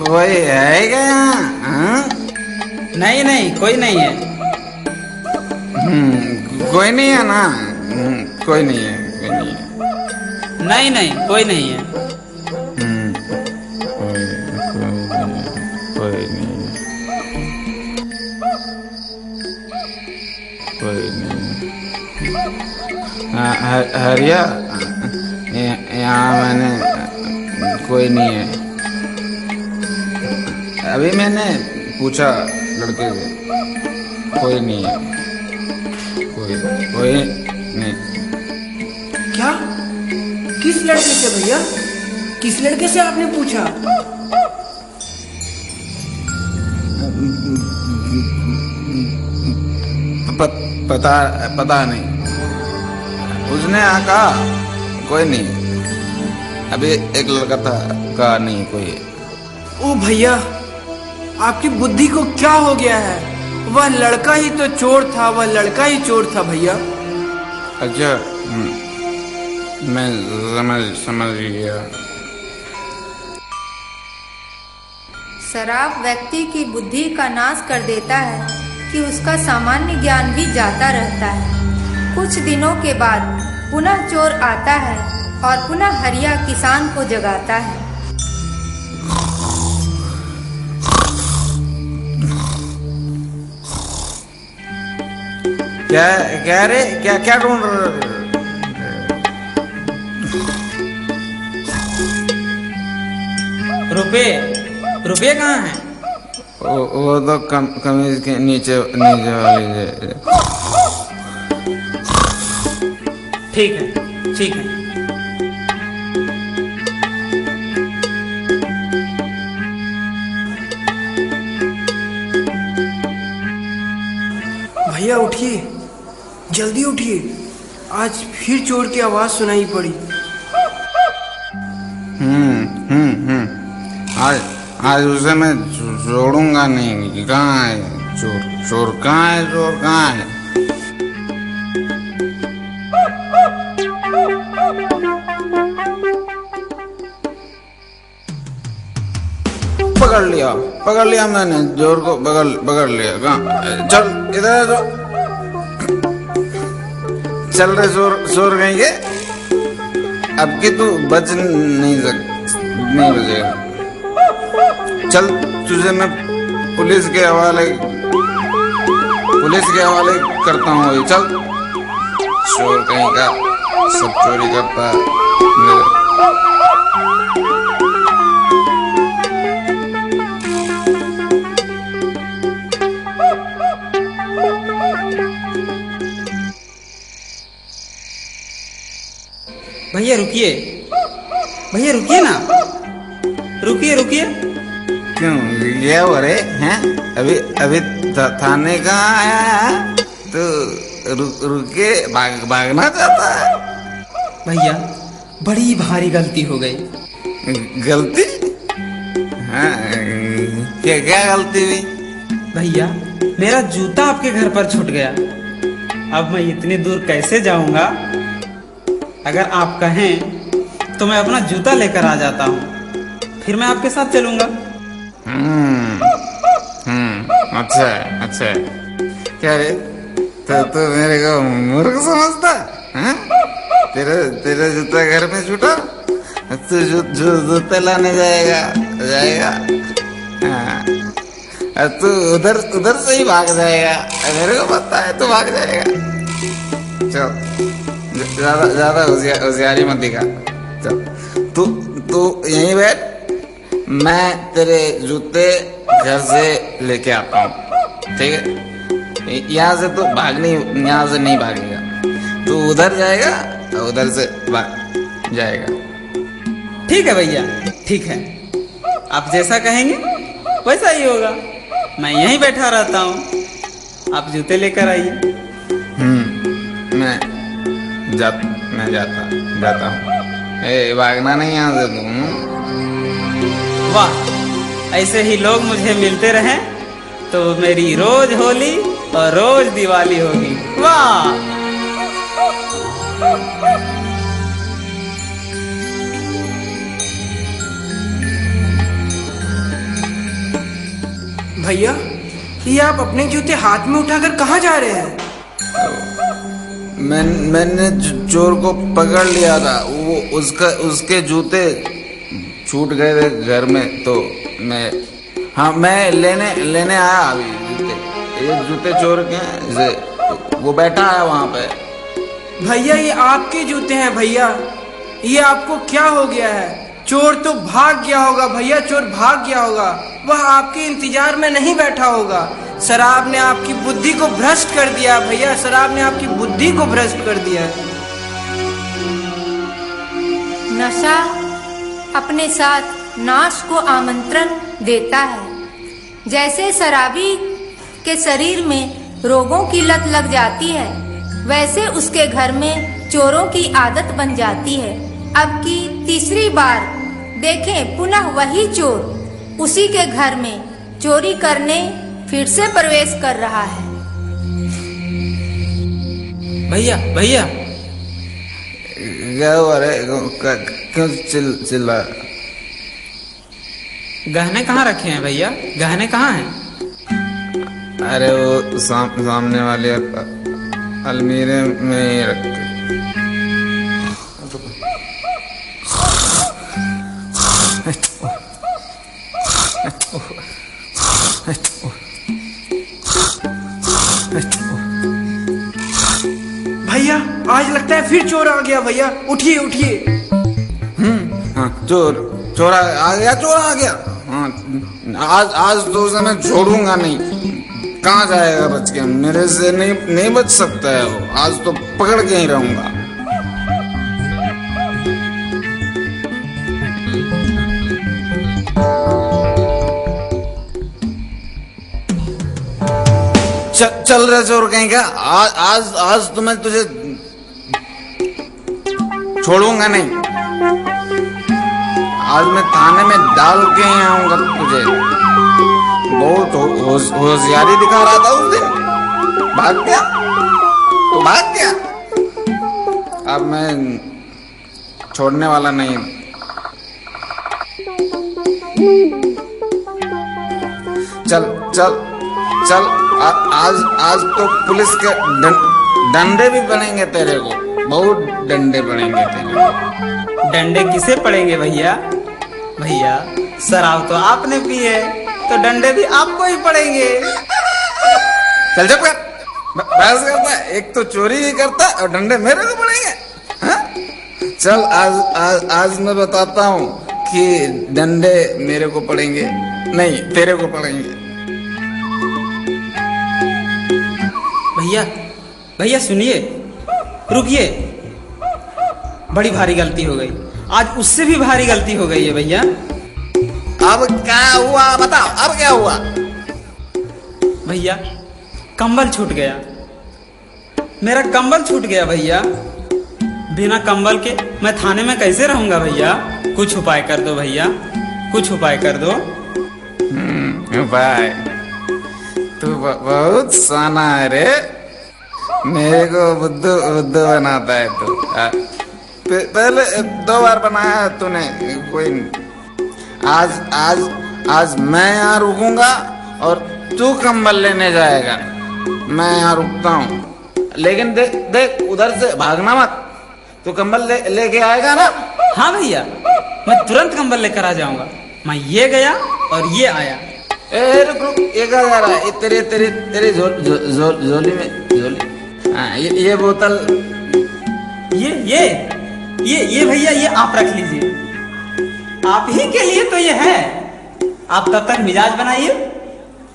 कोई है क्या यहाँ? नहीं नहीं, कोई नहीं है। कोई नहीं है ना? कोई नहीं है, कोई नहीं है। नहीं नहीं, कोई नहीं है। कोई नहीं, कोई नहीं। हरिया, यहाँ मैंने कोई नहीं है। अभी मैंने पूछा लड़के से, कोई नहीं है, कोई नहीं। क्या? किस लड़के से भैया? किस लड़के से आपने पूछा? पता नहीं। उसने कहा कोई नहीं। अभी एक लड़का था, कहा नहीं कोई। ओ भैया, आपकी बुद्धि को क्या हो गया है? वह लड़का ही तो चोर था, वह लड़का ही चोर था भैया। अच्छा, मैं समझ गया। शराब व्यक्ति की बुद्धि का नाश कर देता है कि उसका सामान्य ज्ञान भी जाता रहता है। कुछ दिनों के बाद पुनः चोर आता है और पुनः हरिया किसान को जगाता है। क्या रे, क्या ढूंढ रहे? रुपये कहाँ हैं? वो तो कमीज के नीचे वाली है। ठीक है ठीक है। भैया उठिए, जल्दी उठिए, आज फिर चोर की आवाज सुनाई पड़ी। आज उसे मैं छोड़ूंगा नहीं। कहाँ है चोर? कहाँ है चोर? कहाँ है? पकड़ लिया मैंने चोर को। पकड़ लिया। कहाँ? चल इधर तो चल रहे चोर कहीं के। अब की तू बच नहीं बचेगा। चल, तुझे मैं पुलिस के हवाले करता हूँ। चल, चोर कहीं का, सब चोरी करता है। भैया रुकिए ना, रुकिए। क्यों ये हो रहे हैं? अभी थाने कहाँ आया है? तो रुके भागना चाहता है? भैया, बड़ी भारी गलती हो गई। गलती? हाँ, क्या गलती हुई? भैया, मेरा जूता आपके घर पर छूट गया। अब मैं इतनी दूर कैसे जाऊंगा? अगर आप कहें तो मैं अपना जूता लेकर आ जाता हूँ, फिर मैं आपके साथ चलूंगा। अच्छा। क्या रे, तो मेरे को मूर्ख समझता है? तेरा जूता घर में छूटा, तू जूता लाने जाएगा। हाँ, तू उधर से ही भाग जाएगा। मेरे को पता है तू भाग जाएगा। चल, ज्यादा होशियारी मत दिखा। चल, तू यहीं बैठ, मैं तेरे जूते घर से लेके आता हूँ। ठीक है? यहाँ से नहीं भागेगा। तू उधर जाएगा, उधर से भाग जाएगा। ठीक है भैया, ठीक है। आप जैसा कहेंगे वैसा ही होगा। मैं यहीं बैठा रहता हूँ, आप जूते लेकर आइए। मैं जाता हूँ। भागना नहीं यहाँ से तुम। वाह, ऐसे ही लोग मुझे मिलते रहें तो मेरी रोज होली और रोज दिवाली होगी। वाह। भैया, ये आप अपने जूते हाथ में उठाकर कहाँ जा रहे हैं? मैंने चोर को पकड़ लिया था, वो उसके जूते छूट गए थे घर में, तो मैं लेने आया अभी जूते। ये जूते चोर के हैं, वो बैठा है वहाँ पे। भैया, ये आपके जूते हैं भैया, ये आपको क्या हो गया है? चोर तो भाग गया होगा भैया, चोर भाग गया होगा। वह आपके इंतजार में नहीं बैठा होगा। शराब ने आपकी बुद्धि को भ्रष्ट कर दिया भैया, शराब ने आपकी बुद्धि को भ्रष्ट कर दिया। नशा अपने साथ नाश को आमंत्रण देता है। जैसे शराबी के शरीर में रोगों की लत लग जाती है, वैसे उसके घर में चोरों की आदत बन जाती है। अब की तीसरी बार देखें, पुनः वही चोर उसी के घर में चोरी करने फिर से प्रवेश कर रहा है। भैया क्या हुआ रे? क्यों चिल्ला? गहने कहाँ रखे हैं भैया? गहने कहाँ हैं? अरे वो सामने वाले अलमीरे में ही रखे। भैया, आज लगता है फिर चोर आ गया भैया, उठिए उठिए। हाँ, चोर आ गया। हाँ, आज तो उसे मैं छोड़ूंगा नहीं। कहाँ जाएगा बच के? मेरे से नहीं बच सकता है वो। आज तो पकड़ के ही रहूंगा। चल रहे चोर कहीं का। आज तो मैं तुझे छोड़ूंगा नहीं। आज मैं थाने में डाल के ही आऊंगा तुझे। बहुत होशियारी दिखा रहा था उस दिन, भाग गया तो भाग गया। अब मैं छोड़ने वाला नहीं। चल आज तो पुलिस के डंडे भी पड़ेंगे तेरे को, बहुत डंडे पड़ेंगे तेरे को। डंडे किसे पड़ेंगे भैया? भैया, शराब तो आपने पी है, तो डंडे भी आपको ही पड़ेंगे। चल जब कर बहस करता है, एक तो चोरी ही करता और डंडे मेरे को पड़ेंगे। हाँ? चल आज मैं बताता हूँ कि डंडे मेरे को पड़ेंगे नहीं, तेरे को पड़ेंगे। भैया सुनिए, रुकिए। बड़ी भारी गलती हो गई आज, उससे भी भारी गलती हो गई है भैया। अब क्या हुआ बताओ, अब क्या हुआ? भैया, कंबल छूट गया, मेरा कंबल छूट गया भैया। बिना कंबल के मैं थाने में कैसे रहूंगा भैया? कुछ उपाय कर दो भैया, कुछ उपाय कर दो। उपाय? तू बहुत साना है रे, मेरे को बुद्धू बनाता है तू। पहले 2 बार बनाया है तूने, कोई नहीं। आज मैं यहाँ रुकूंगा और तू कंबल लेने जाएगा। मैं यहाँ रुकता हूँ, लेकिन देख उधर से भागना मत। तू कंबल लेके आएगा ना? हाँ भैया, मैं तुरंत कंबल लेकर आ जाऊंगा। मैं ये गया और ये आया। रुक, ये क्या जा रहा है? तेरी झोली में। हाँ, ये बोतल, ये भैया, ये आप रख लीजिए, आप ही के लिए तो ये है। आप तब तक मिजाज बनाइए,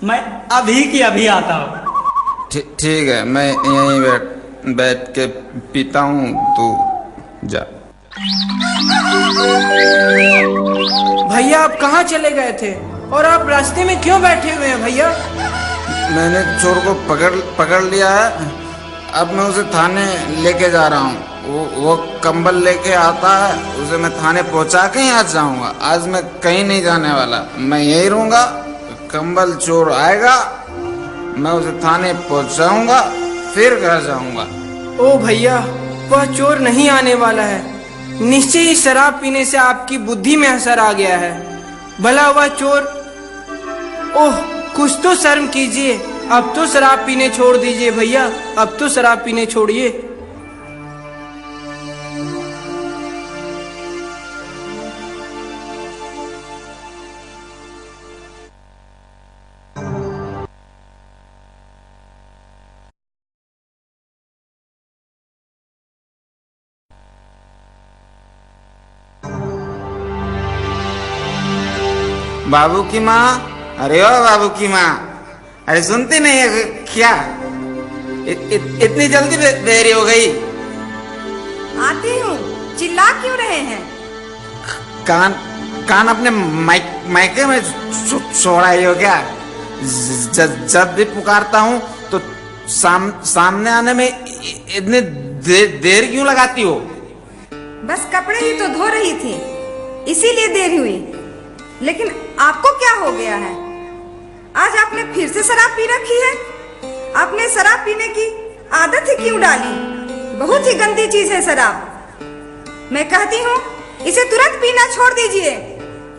मैं अभी की अभी आता हूँ। ठीक है, मैं यहीं बैठ के पीता हूँ, तू जा। भैया, आप कहाँ चले गए थे और आप रास्ते में क्यों बैठे हुए हैं भैया? मैंने चोर को पकड़ लिया है, अब मैं उसे थाने लेके जा रहा हूँ। वो कंबल लेके आता है, उसे मैं थाने पहुंचा के ही आज जाऊंगा। आज मैं कहीं नहीं जाने वाला, मैं यही रहूंगा। कंबल चोर आएगा, मैं उसे थाने पहुंचाऊंगा, फिर घर जाऊंगा। ओ भैया, वह चोर नहीं आने वाला है। निश्चय ही शराब पीने से आपकी बुद्धि में असर आ गया है। भला वह चोर, ओह कुछ तो शर्म कीजिए। अब तो शराब पीने छोड़ दीजिए भैया, अब तो शराब पीने छोड़िए। बाबू की माँ, अरे ओ बाबू की माँ, अरे सुनती नहीं है क्या? इतनी जल्दी बेरी हो गई? आती हूँ, चिल्ला क्यों रहे हैं? कान अपने मायके में छोड़ा ही हो क्या? जब भी पुकारता हूँ तो सामने आने में इतनी देर क्यों लगाती हो? बस कपड़े ही तो धो रही थी, इसीलिए देर हुई। लेकिन आपको क्या हो गया है? आज आपने फिर से शराब पी रखी है। आपने शराब पीने की आदत ही क्यों डाली? बहुत ही गंदी चीज है शराब। मैं कहती हूँ इसे तुरंत पीना छोड़ दीजिए।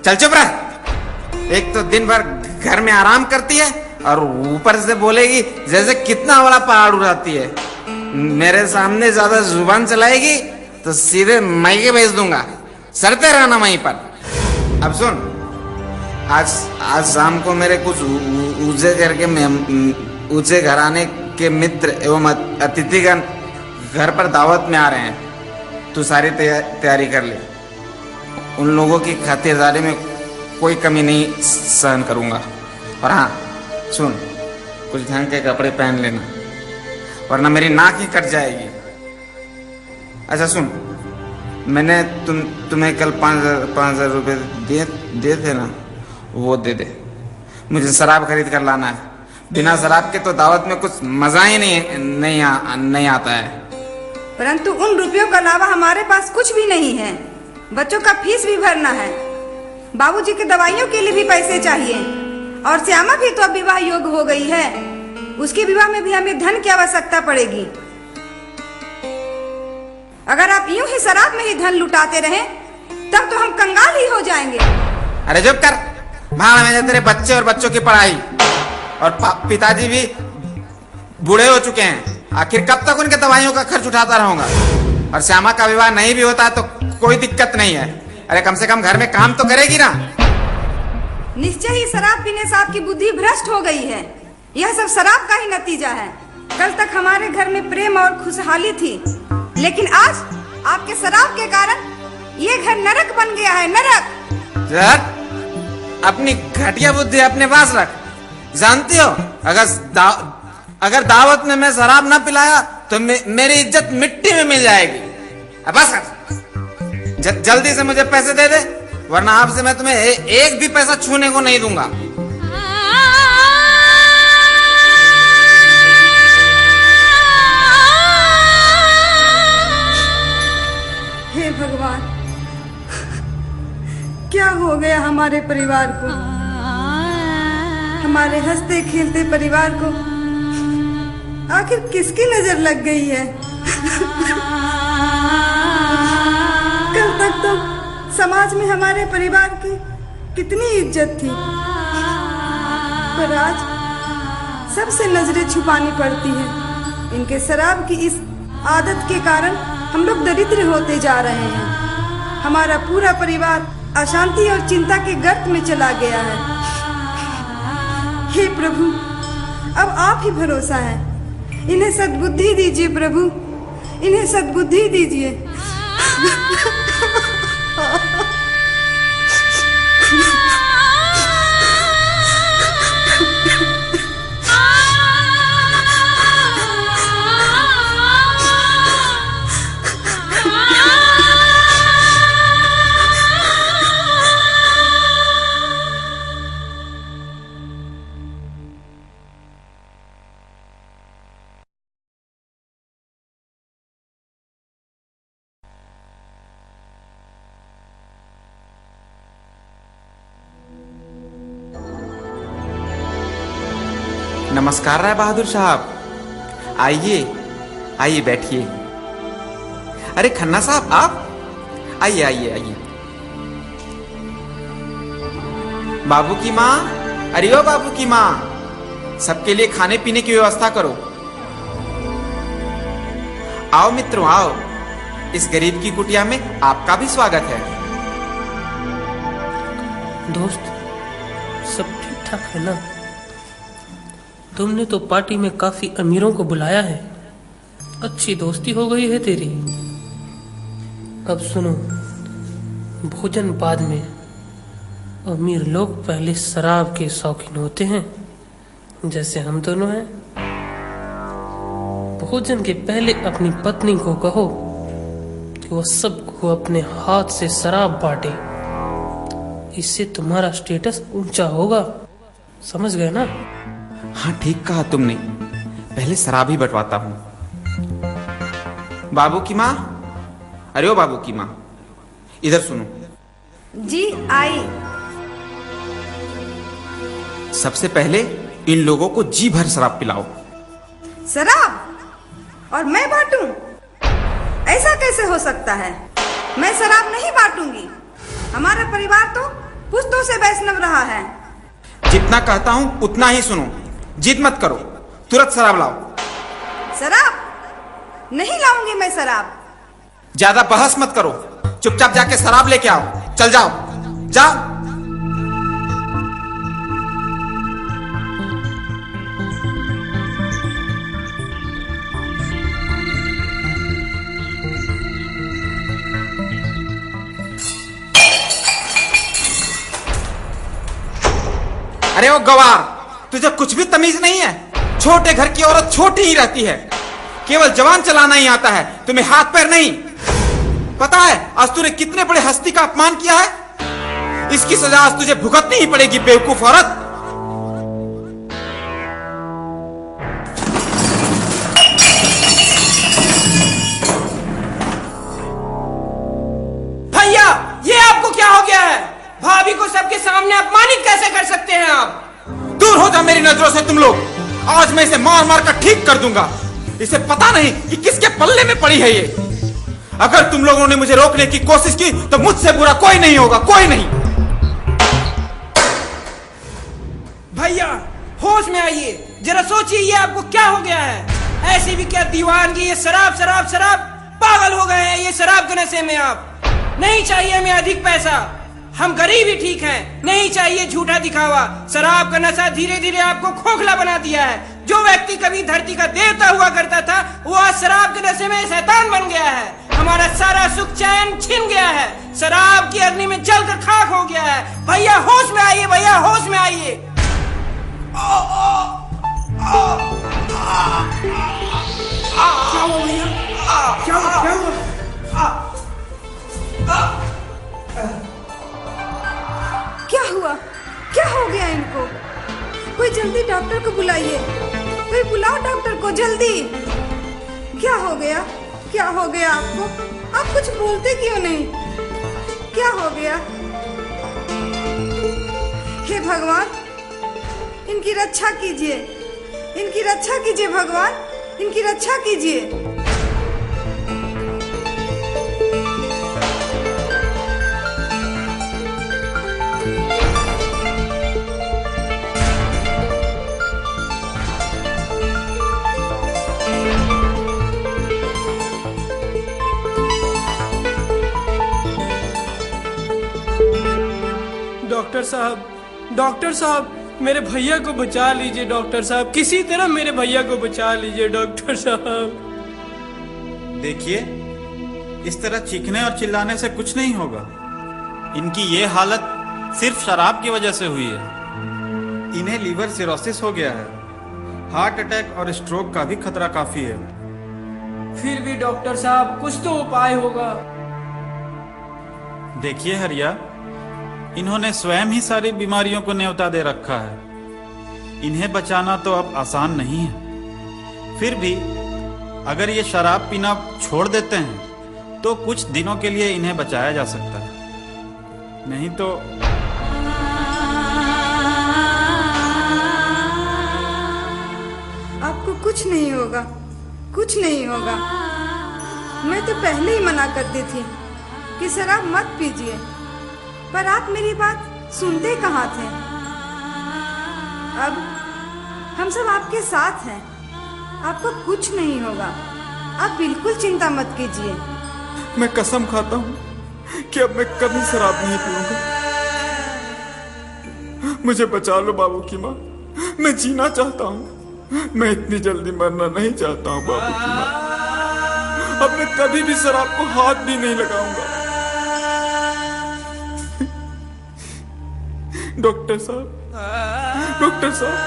चल चुप रह। एक तो दिन भर घर में आराम करती है और ऊपर से बोलेगी जैसे कितना बड़ा पहाड़ उड़ाती है। मेरे सामने ज्यादा जुबान चलाएगी तो सीधे मायके भेज दूंगा। सरते रहना वहीं पर। अब सुन, आज शाम को मेरे कुछ ऊंचे घराने के मित्र एवं अतिथिगण घर पर दावत में आ रहे हैं। तू सारी तैयारी कर ले। उन लोगों की खातिरदारी में कोई कमी नहीं सहन करूंगा। और हाँ सुन, कुछ ढंग के कपड़े पहन लेना, वरना मेरी नाक ही कट जाएगी। अच्छा सुन, मैंने तुम्हें कल 5,000 रुपये दिए थे ना, वो दे दे। मुझे शराब खरीद कर लाना है। बिना शराब के तो दावत में कुछ मजा ही नहीं आता है। परंतु उन रुपयों के अलावा हमारे पास कुछ भी नहीं है। बच्चों का फीस भी भरना है, बाबूजी के दवाइयों के लिए भी पैसे चाहिए, और श्यामा भी तो अब विवाह योग्य हो गई है। उसके विवाह में भी हमें धन की आवश्यकता पड़ेगी। अगर आप यूं ही शराब में ही धन लुटाते रहें तब तो हम कंगाल ही हो जाएंगे। अरे चुप कर। भाड़ में तेरे बच्चे और बच्चों की पढ़ाई, और पिताजी भी बूढ़े हो चुके हैं। आखिर कब तक उनके दवाइयों का खर्च उठाता रहूंगा? और श्यामा का विवाह नहीं भी होता तो कोई दिक्कत नहीं है। अरे कम से कम घर में काम तो करेगी ना। निश्चय ही शराब पीने से आपकी बुद्धि भ्रष्ट हो गई है। यह सब शराब का ही नतीजा है। कल तक हमारे घर में प्रेम और खुशहाली थी, लेकिन आज आपके शराब के कारण ये घर नरक बन गया है, नरक। अपनी घटिया बुद्धि अपने पास रख। जानती हो, अगर दावत में मैं शराब ना पिलाया तो मेरी इज्जत मिट्टी में मिल जाएगी। अब बस जल्दी से मुझे पैसे दे दे, वरना आपसे मैं तुम्हें एक भी पैसा छूने को नहीं दूंगा। हे भगवान, क्या हो गया हमारे परिवार को? हमारे हंसते खेलते परिवार को आखिर किसकी नजर लग गई है? कल तक तो समाज में हमारे परिवार की कितनी इज्जत थी, पर आज सबसे नजरें छुपानी पड़ती है। इनके शराब की इस आदत के कारण हम लोग दरिद्र होते जा रहे हैं। हमारा पूरा परिवार अशांति और चिंता के गर्त में चला गया है। हे प्रभु, अब आप ही भरोसा है। इन्हें सद्बुद्धि दीजिए प्रभु, इन्हें सद्बुद्धि दीजिए। नमस्कार राय बहादुर साहब, आइए आइए बैठिए। अरे खन्ना साहब आप आइए आइए आइए। बाबू की माँ, अरे ओ बाबू की माँ, सबके लिए खाने पीने की व्यवस्था करो। आओ मित्रों आओ, इस गरीब की कुटिया में आपका भी स्वागत है। दोस्त, सब ठीक ठाक है ना? तुमने तो पार्टी में काफी अमीरों को बुलाया है, अच्छी दोस्ती हो गई है तेरी। अब सुनो, भोजन बाद में। अमीर लोग पहले शराब के शौकीन होते हैं, जैसे हम दोनों हैं। भोजन के पहले अपनी पत्नी को कहो कि वह सबको अपने हाथ से शराब बांटे, इससे तुम्हारा स्टेटस ऊंचा होगा। समझ गए ना? हाँ ठीक कहा तुमने, पहले शराब ही बंटवाता हूं। बाबू की माँ, अरे ओ बाबू की माँ, इधर सुनो। जी आई। सबसे पहले इन लोगों को जी भर शराब पिलाओ। शराब? और मैं बांटूं? ऐसा कैसे हो सकता है? मैं शराब नहीं बांटूंगी। हमारा परिवार तो पुश्तों से वैष्णव रहा है। जितना कहता हूं उतना ही सुनो, जिद मत करो, तुरंत शराब लाओ। शराब? नहीं लाऊंगी मैं शराब। ज्यादा बहस मत करो, चुपचाप जाके शराब लेके आओ। चल जाओ जाओ। अरे ओ गवार, तुझे कुछ भी तमीज नहीं है? छोटे घर की औरत छोटी ही रहती है, केवल जवान चलाना ही आता है, तुम्हें हाथ पैर नहीं। पता है आज तूने कितने बड़े हस्ती का अपमान किया है? इसकी सजा आज तुझे भुगतनी ही पड़ेगी, बेवकूफ औरत। भैया, ये आपको क्या हो गया है? भाभी को सबके सामने अपमानित कैसे कर सकते हैं आप? दूर हो जा मेरी नजरों से तुम लोग। आज मैं इसे मार मार कर ठीक कर दूंगा। इसे पता नहीं कि किसके पल्ले में पड़ी है ये। अगर तुम लोगों ने मुझे रोकने की कोशिश की तो मुझसे बुरा कोई नहीं होगा, कोई नहीं। भैया होश में आइए, जरा सोचिए ये आपको क्या हो गया है? ऐसी भी क्या दीवानगी? ये शराब शराब शराब, पागल हो गए हैं ये शराब के नशे में आप। नहीं चाहिए हमें अधिक पैसा, हम गरीब ही ठीक हैं। नहीं चाहिए झूठा दिखावा। शराब का नशा धीरे धीरे आपको खोखला बना दिया है। जो व्यक्ति कभी धरती का देवता हुआ करता था, वो आज शराब के नशे में शैतान बन गया है। हमारा सारा सुख चैन छिन गया है, शराब की अग्नि में जलकर खाक हो गया है। भैया होश में आइए, भैया होश में आइए। क्या हुआ भैया? क्या हुआ? क्या हुआ? क्या हो गया इनको? कोई जल्दी डॉक्टर को बुलाइए, कोई बुलाओ डॉक्टर को जल्दी। क्या हो गया? क्या हो गया आपको? आप कुछ बोलते क्यों नहीं? क्या हो गया? हे भगवान, इनकी रक्षा कीजिए, इनकी रक्षा कीजिए भगवान, इनकी रक्षा कीजिए। डॉक्टर साहब, मेरे भैया को बचा लीजिए। डॉक्टर साहब, किसी तरह मेरे भैया को बचा लीजिए डॉक्टर साहब। देखिए, इस तरह चीखने और चिल्लाने से कुछ नहीं होगा। इनकी ये हालत सिर्फ शराब की वजह से हुई है। इन्हें लीवर सिरोसिस हो गया है, हार्ट अटैक और स्ट्रोक का भी खतरा काफी है। फिर भी डॉक्टर साहब कुछ तो उपाय होगा। देखिए हरिया, इन्होंने स्वयं ही सारी बीमारियों को न्योता दे रखा है। इन्हें बचाना तो अब आसान नहीं है। फिर भी अगर ये शराब पीना छोड़ देते हैं तो कुछ दिनों के लिए इन्हें बचाया जा सकता है, नहीं तो कुछ नहीं होगा, कुछ नहीं होगा। मैं तो पहले ही मना करती थी कि शराब मत पीजिए, पर आप मेरी बात सुनते कहाँ थे। अब हम सब आपके साथ हैं, आपको कुछ नहीं होगा, आप बिल्कुल चिंता मत कीजिए। मैं कसम खाता हूँ कि अब मैं कभी शराब नहीं पीऊंगा। मुझे बचा लो बाबू की माँ, मैं जीना चाहता हूँ। मैं इतनी जल्दी मरना नहीं चाहता हूँ बाबू की माँ। अब मैं कभी भी शराब को हाथ भी नहीं लगाऊंगा। डॉक्टर साहब, डॉक्टर साहब,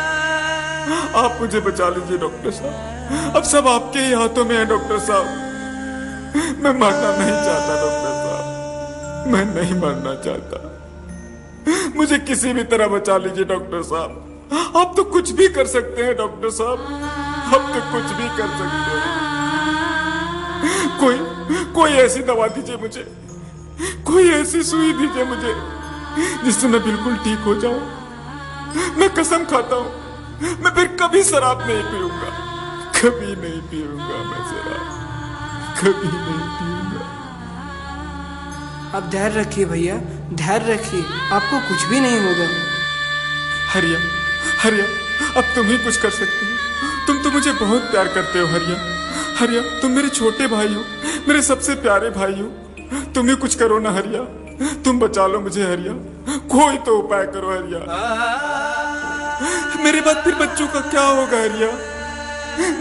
आप मुझे बचा लीजिए डॉक्टर साहब। अब सब आपके ही हाथों में है डॉक्टर साहब। मैं मरना नहीं चाहता डॉक्टर साहब, मैं नहीं मरना चाहता। मुझे किसी भी तरह बचा लीजिए डॉक्टर साहब। आप तो कुछ भी कर सकते हैं डॉक्टर साहब, आप तो कुछ भी कर सकते हैं। कोई ऐसी दवा दीजिए मुझे, कोई ऐसी सुई दीजिए मुझे जिससे मैं बिल्कुल ठीक हो जाऊं। मैं कसम खाता हूं मैं फिर कभी शराब नहीं पीऊंगा, कभी नहीं पीऊंगा मैं शराब, कभी नहीं पीऊंगा। आप धैर्य रखिए भैया, धैर्य रखिए, आपको कुछ भी नहीं होगा। हरिया, हरिया, अब तुम ही कुछ कर सकती हो। तुम तो मुझे बहुत प्यार करते हो हरिया। हरिया, तुम मेरे छोटे भाई हो, मेरे सबसे प्यारे भाई हो। तुम ही कुछ करो ना हरिया, तुम बचा लो मुझे हरिया। कोई तो उपाय करो हरिया। मेरे बाद फिर बच्चों का क्या होगा हरिया?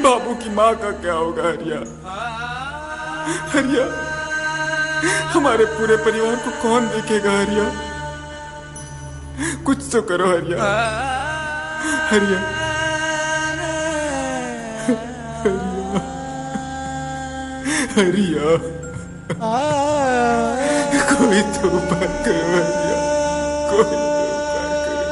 बाबू की माँ का क्या होगा हरिया? हरिया, हमारे पूरे परिवार को कौन देखेगा हरिया? कुछ तो करो हरिया, हरिया, हरिया, हरिया, कोई तो उपाय करो हरिया, कोई तो उपाय करो।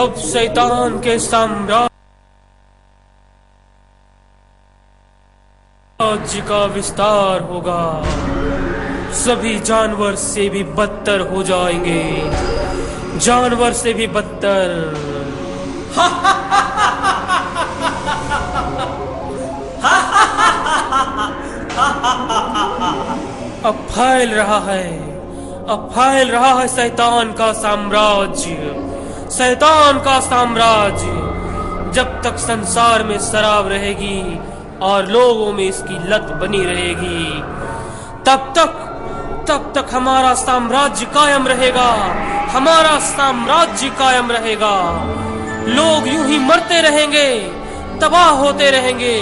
अब शैतान के साम्राज्य का विस्तार होगा। सभी जानवर से भी बदतर हो जाएंगे, जानवर से भी बदतर। अब फैल रहा है शैतान का साम्राज्य, शैतान का साम्राज्य। जब तक संसार में शराब रहेगी और लोगों में इसकी लत बनी रहेगी, तब तक हमारा साम्राज्य कायम रहेगा, हमारा साम्राज्य कायम रहेगा। लोग यूं ही मरते रहेंगे, तबाह होते रहेंगे,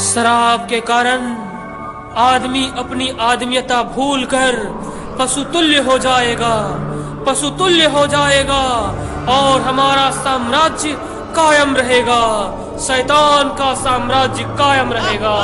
शराब के कारण आदमी अपनी आदमियता भूलकर पशुतुल्य हो जाएगा, पशुतुल्य हो जाएगा और हमारा साम्राज्य कायम रहेगा, शैतान का साम्राज्य कायम रहेगा।